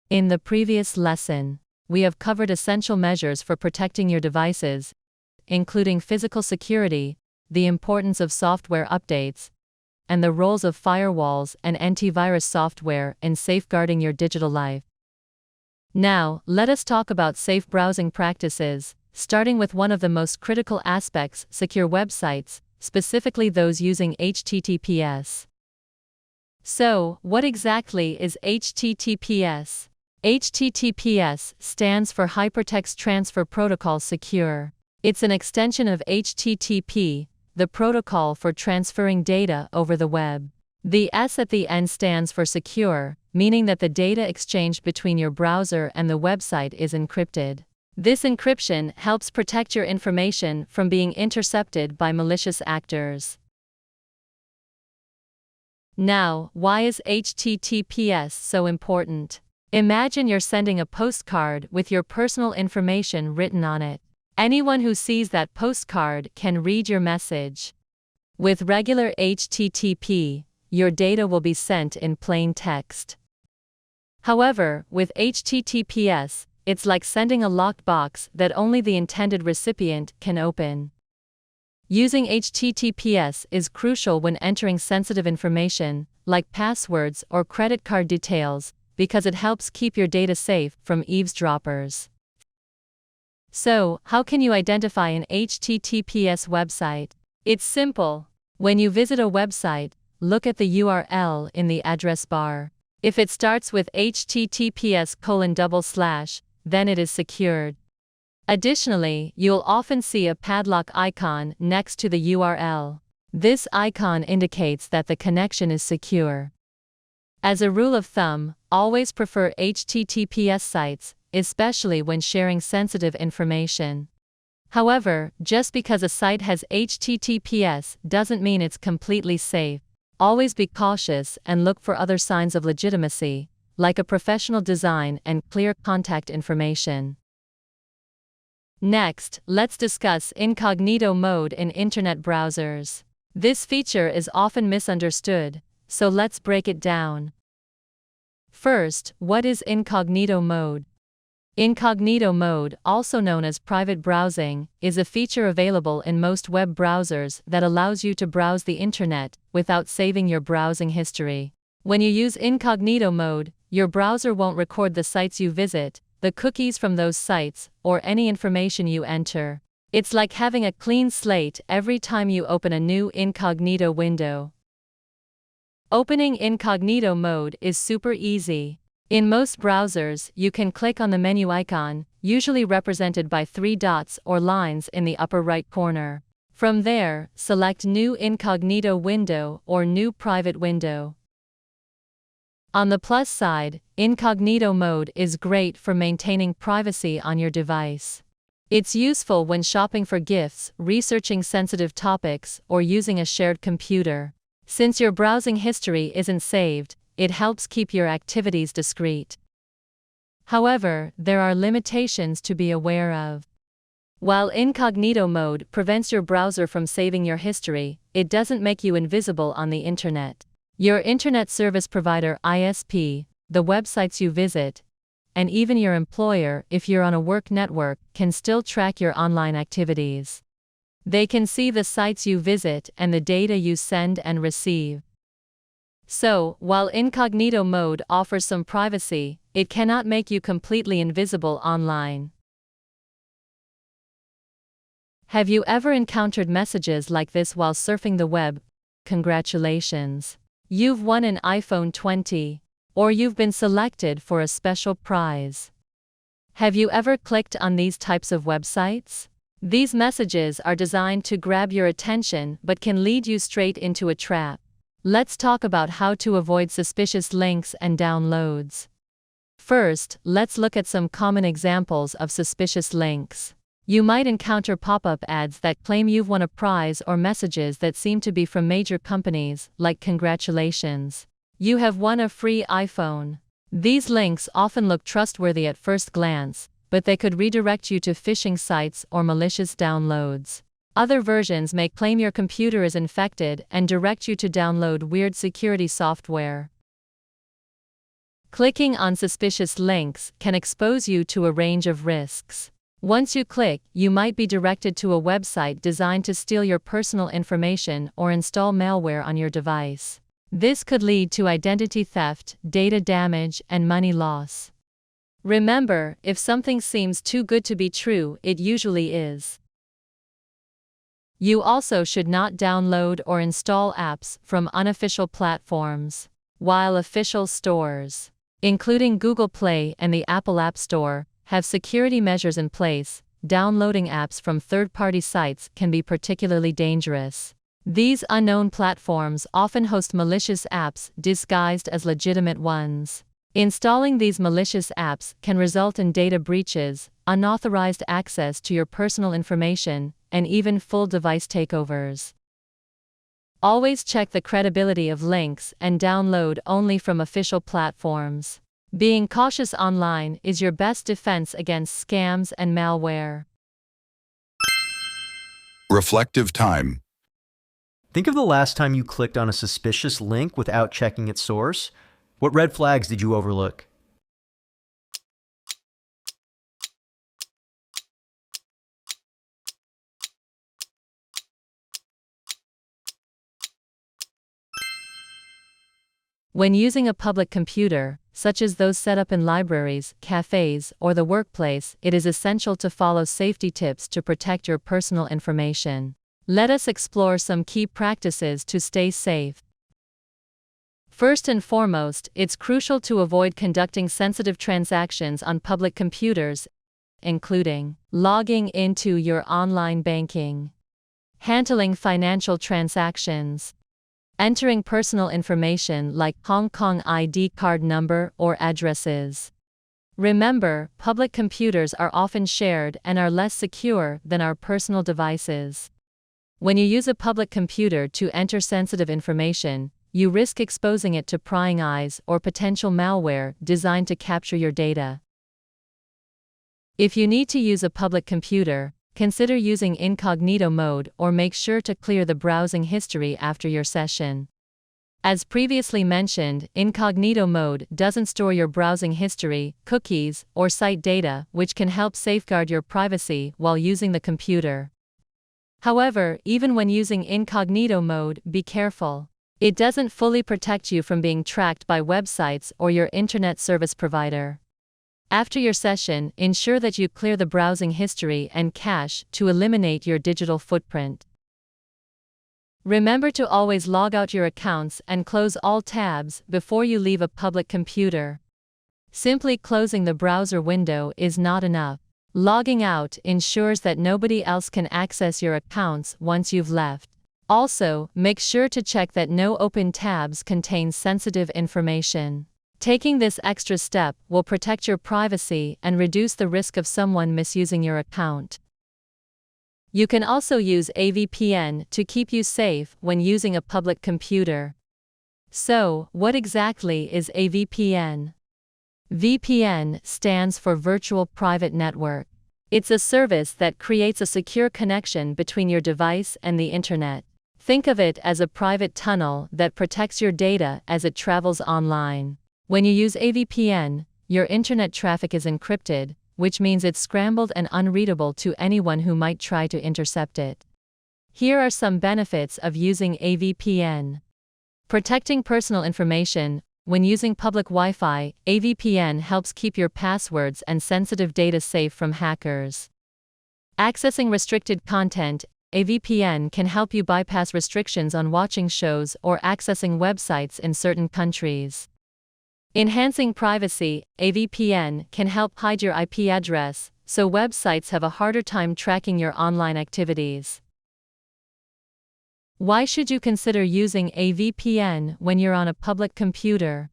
In the previous lesson, we have covered essential measures for protecting your devices, including physical security, the importance of software updates, and the roles of firewalls and antivirus software in safeguarding your digital life. Now, let us talk about safe browsing practices, starting with one of the most critical aspects: secure websites, specifically those using HTTPS. So, what exactly is HTTPS? HTTPS stands for Hypertext Transfer Protocol Secure. It's an extension of HTTP, the protocol for transferring data over the web. The S at the end stands for secure, meaning that the data exchanged between your browser and the website is encrypted. This encryption helps protect your information from being intercepted by malicious actors. Now, why is HTTPS so important? Imagine you're sending a postcard with your personal information written on it. Anyone who sees that postcard can read your message. With regular HTTP, your data will be sent in plain text. However, with HTTPS, it's like sending a locked box that only the intended recipient can open. Using HTTPS is crucial when entering sensitive information, like passwords or credit card details, because it helps keep your data safe from eavesdroppers. So, how can you identify an HTTPS website? It's simple. When you visit a website, look at the URL in the address bar. If it starts with https://, then it is secured. Additionally, you'll often see a padlock icon next to the URL. This icon indicates that the connection is secure. As a rule of thumb, always prefer HTTPS sites, especially when sharing sensitive information. However, just because a site has HTTPS doesn't mean it's completely safe. Always be cautious and look for other signs of legitimacy, like a professional design and clear contact information. Next, let's discuss incognito mode in Internet browsers. This feature is often misunderstood, so let's break it down. First, what is incognito mode? Incognito mode, also known as private browsing, is a feature available in most web browsers that allows you to browse the Internet without saving your browsing history. When you use incognito mode, your browser won't record the sites you visit, the cookies from those sites, or any information you enter. It's like having a clean slate every time you open a new incognito window. Opening incognito mode is super easy. In most browsers, you can click on the menu icon, usually represented by 3 dots or lines in the upper right corner. From there, select New Incognito Window or New Private Window. On the plus side, incognito mode is great for maintaining privacy on your device. It's useful when shopping for gifts, researching sensitive topics, or using a shared computer. Since your browsing history isn't saved, it helps keep your activities discreet. However, there are limitations to be aware of. While incognito mode prevents your browser from saving your history, it doesn't make you invisible on the Internet. Your Internet Service Provider (ISP), the websites you visit, and even your employer, if you're on a work network, can still track your online activities. They can see the sites you visit and the data you send and receive. So, while incognito mode offers some privacy, it cannot make you completely invisible online. Have you ever encountered messages like this while surfing the web? Congratulations! You've won an iPhone 20. Or you've been selected for a special prize. Have you ever clicked on these types of websites? These messages are designed to grab your attention but can lead you straight into a trap. Let's talk about how to avoid suspicious links and downloads. First, let's look at some common examples of suspicious links. You might encounter pop-up ads that claim you've won a prize or messages that seem to be from major companies, like "Congratulations, you have won a free iPhone." These links often look trustworthy at first glance, but they could redirect you to phishing sites or malicious downloads. Other versions may claim your computer is infected and direct you to download weird security software. Clicking on suspicious links can expose you to a range of risks. Once you click, you might be directed to a website designed to steal your personal information or install malware on your device. This could lead to identity theft, data damage, and money loss. Remember, if something seems too good to be true, it usually is. You also should not download or install apps from unofficial platforms. While official stores, including Google Play and the Apple App Store, have security measures in place, downloading apps from third-party sites can be particularly dangerous. These unknown platforms often host malicious apps disguised as legitimate ones. Installing these malicious apps can result in data breaches, unauthorized access to your personal information, and even full device takeovers. Always check the credibility of links and download only from official platforms. Being cautious online is your best defense against scams and malware. Reflective time. Think of the last time you clicked on a suspicious link without checking its source. What red flags did you overlook? When using a public computer, such as those set up in libraries, cafes, or the workplace, it is essential to follow safety tips to protect your personal information. Let us explore some key practices to stay safe. First and foremost, it's crucial to avoid conducting sensitive transactions on public computers, including logging into your online banking, handling financial transactions, entering personal information like Hong Kong ID card number or addresses. Remember, public computers are often shared and are less secure than our personal devices. When you use a public computer to enter sensitive information, you risk exposing it to prying eyes or potential malware designed to capture your data. If you need to use a public computer, consider using Incognito mode or make sure to clear the browsing history after your session. As previously mentioned, Incognito mode doesn't store your browsing history, cookies, or site data, which can help safeguard your privacy while using the computer. However, even when using Incognito mode, be careful. It doesn't fully protect you from being tracked by websites or your internet service provider. After your session, ensure that you clear the browsing history and cache to eliminate your digital footprint. Remember to always log out your accounts and close all tabs before you leave a public computer. Simply closing the browser window is not enough. Logging out ensures that nobody else can access your accounts once you've left. Also, make sure to check that no open tabs contain sensitive information. Taking this extra step will protect your privacy and reduce the risk of someone misusing your account. You can also use a VPN to keep you safe when using a public computer. So, what exactly is a VPN? VPN stands for Virtual Private Network. It's a service that creates a secure connection between your device and the internet. Think of it as a private tunnel that protects your data as it travels online. When you use a VPN, your internet traffic is encrypted, which means it's scrambled and unreadable to anyone who might try to intercept it. Here are some benefits of using a VPN. Protecting personal information. When using public Wi-Fi, a VPN helps keep your passwords and sensitive data safe from hackers. Accessing restricted content. A VPN can help you bypass restrictions on watching shows or accessing websites in certain countries. Enhancing privacy. A VPN can help hide your IP address, so websites have a harder time tracking your online activities. Why should you consider using a VPN when you're on a public computer?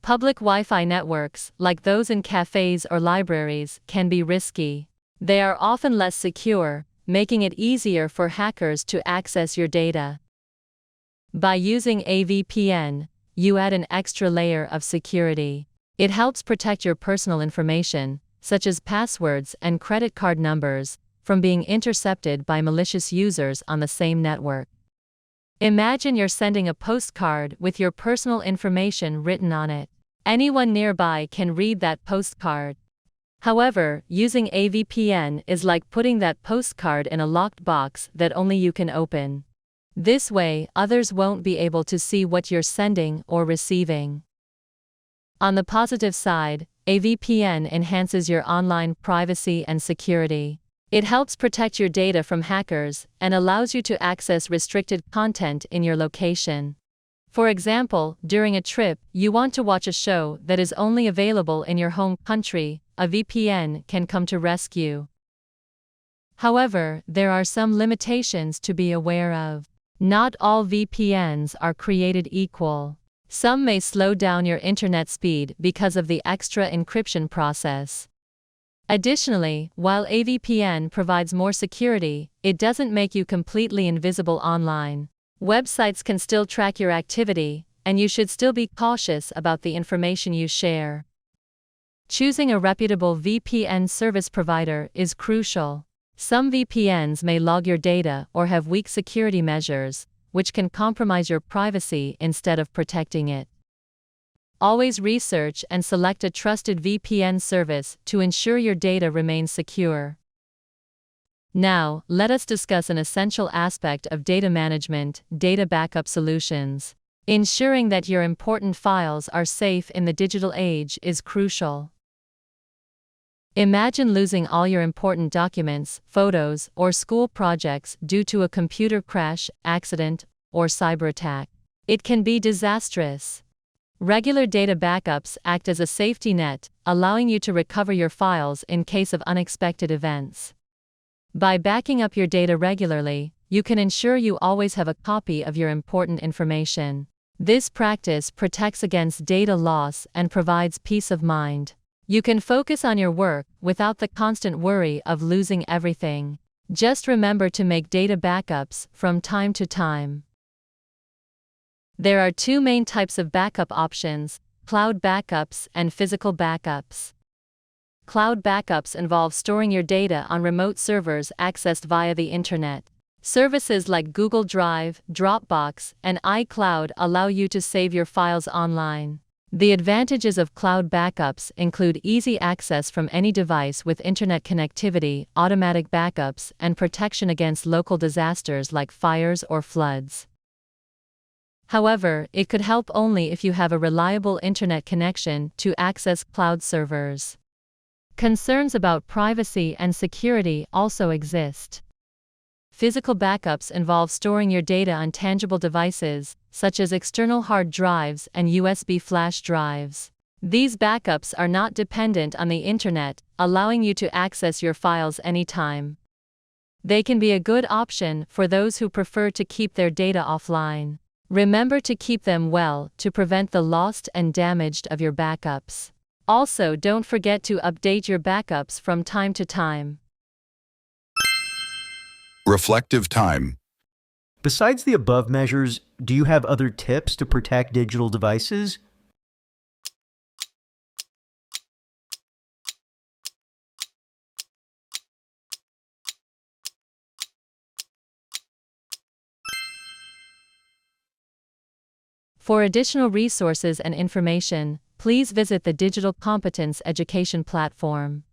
Public Wi-Fi networks, like those in cafes or libraries, can be risky. They are often less secure, making it easier for hackers to access your data. By using a VPN, you add an extra layer of security. It helps protect your personal information, such as passwords and credit card numbers, from being intercepted by malicious users on the same network. Imagine you're sending a postcard with your personal information written on it. Anyone nearby can read that postcard. However, using a VPN is like putting that postcard in a locked box that only you can open. This way, others won't be able to see what you're sending or receiving. On the positive side, a VPN enhances your online privacy and security. It helps protect your data from hackers and allows you to access restricted content in your location. For example, during a trip, you want to watch a show that is only available in your home country, a VPN can come to rescue. However, there are some limitations to be aware of. Not all VPNs are created equal. Some may slow down your internet speed because of the extra encryption process. Additionally, while a VPN provides more security, it doesn't make you completely invisible online. Websites can still track your activity, and you should still be cautious about the information you share. Choosing a reputable VPN service provider is crucial. Some VPNs may log your data or have weak security measures, which can compromise your privacy instead of protecting it. Always research and select a trusted VPN service to ensure your data remains secure. Now, let us discuss an essential aspect of data management: data backup solutions. Ensuring that your important files are safe in the digital age is crucial. Imagine losing all your important documents, photos, or school projects due to a computer crash, accident, or cyber attack. It can be disastrous. Regular data backups act as a safety net, allowing you to recover your files in case of unexpected events. By backing up your data regularly, you can ensure you always have a copy of your important information. This practice protects against data loss and provides peace of mind. You can focus on your work without the constant worry of losing everything. Just remember to make data backups from time to time. There are two main types of backup options: cloud backups and physical backups. Cloud backups involve storing your data on remote servers accessed via the internet. Services like Google Drive, Dropbox, and iCloud allow you to save your files online. The advantages of cloud backups include easy access from any device with internet connectivity, automatic backups, and protection against local disasters like fires or floods. However, it could help only if you have a reliable internet connection to access cloud servers. Concerns about privacy and security also exist. Physical backups involve storing your data on tangible devices, such as external hard drives and USB flash drives. These backups are not dependent on the internet, allowing you to access your files anytime. They can be a good option for those who prefer to keep their data offline. Remember to keep them well to prevent the lost and damaged of your backups. Also, don't forget to update your backups from time to time. Reflective time. Besides the above measures, do you have other tips to protect digital devices? For additional resources and information, please visit the Digital Competence Education platform.